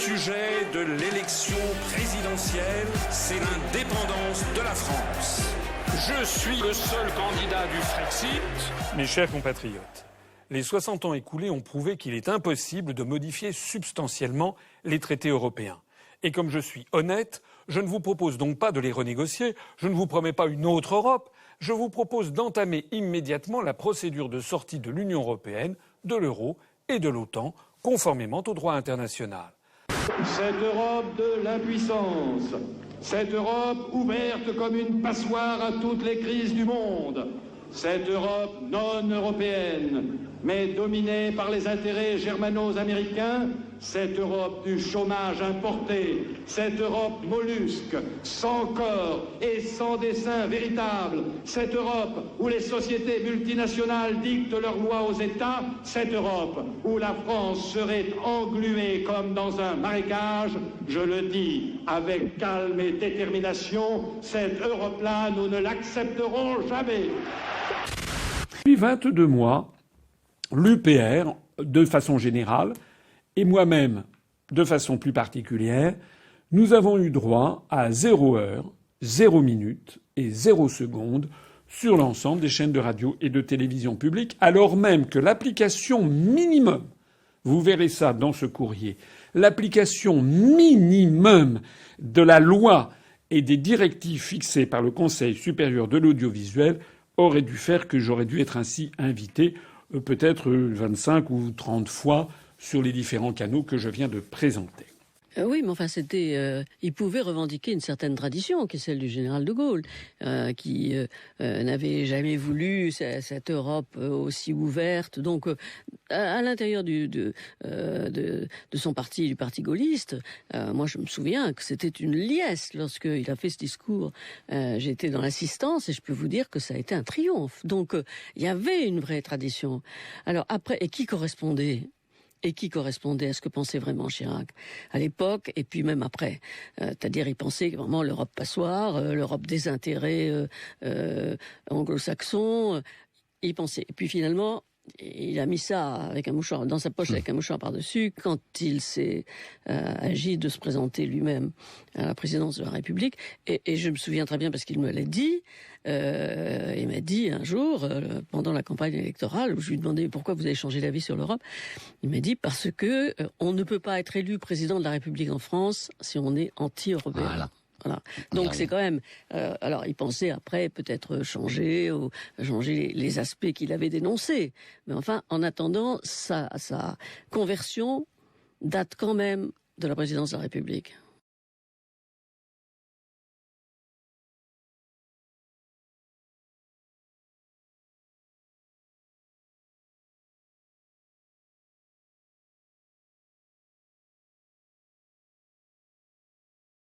sujet de l'élection présidentielle, c'est l'indépendance de la France. Je suis le seul candidat du Frexit. Mes chers compatriotes, les 60 ans écoulés ont prouvé qu'il est impossible de modifier substantiellement les traités européens. Et comme je suis honnête, je ne vous propose donc pas de les renégocier, je ne vous promets pas une autre Europe, je vous propose d'entamer immédiatement la procédure de sortie de l'Union européenne, de l'euro et de l'OTAN, conformément au droit international. Cette Europe de l'impuissance, cette Europe ouverte comme une passoire à toutes les crises du monde, cette Europe non européenne, mais dominée par les intérêts germano-américains, cette Europe du chômage importé, cette Europe mollusque, sans corps et sans dessein véritable, cette Europe où les sociétés multinationales dictent leurs lois aux États, cette Europe où la France serait engluée comme dans un marécage, je le dis avec calme et détermination, cette Europe-là, nous ne l'accepterons jamais. Depuis 22 mois, l'UPR, de façon générale, et moi-même, de façon plus particulière, nous avons eu droit à 0 heure, 0 minute et 0 seconde sur l'ensemble des chaînes de radio et de télévision publiques, alors même que l'application minimum, vous verrez ça dans ce courrier, l'application minimum de la loi et des directives fixées par le Conseil supérieur de l'audiovisuel aurait dû faire que j'aurais dû être ainsi invité peut-être 25 ou 30 fois sur les différents canaux que je viens de présenter. Oui, mais enfin, il pouvait revendiquer une certaine tradition, qui est celle du général de Gaulle, qui n'avait jamais voulu cette Europe aussi ouverte. Donc, à l'intérieur de son parti, du parti gaulliste, moi, je me souviens que c'était une liesse lorsqu'il a fait ce discours. J'étais dans l'assistance et je peux vous dire que ça a été un triomphe. Donc, il y avait une vraie tradition. Alors après, et qui correspondait à ce que pensait vraiment Chirac à l'époque et puis même après. C'est-à-dire, il pensait vraiment l'Europe passoire, l'Europe des intérêts anglo-saxons. Il pensait. Et puis finalement, il a mis ça avec un mouchoir dans sa poche avec un mouchoir par-dessus quand il s'est agi de se présenter lui-même à la présidence de la République. Et je me souviens très bien parce qu'il me l'a dit. Il m'a dit un jour, pendant la campagne électorale, où je lui demandais pourquoi vous avez changé d'avis sur l'Europe, il m'a dit parce que on ne peut pas être élu président de la République en France si on est anti-européen. Voilà. Donc c'est quand même. Alors il pensait après peut-être changer les aspects qu'il avait dénoncés, mais enfin en attendant sa conversion date quand même de la présidence de la République.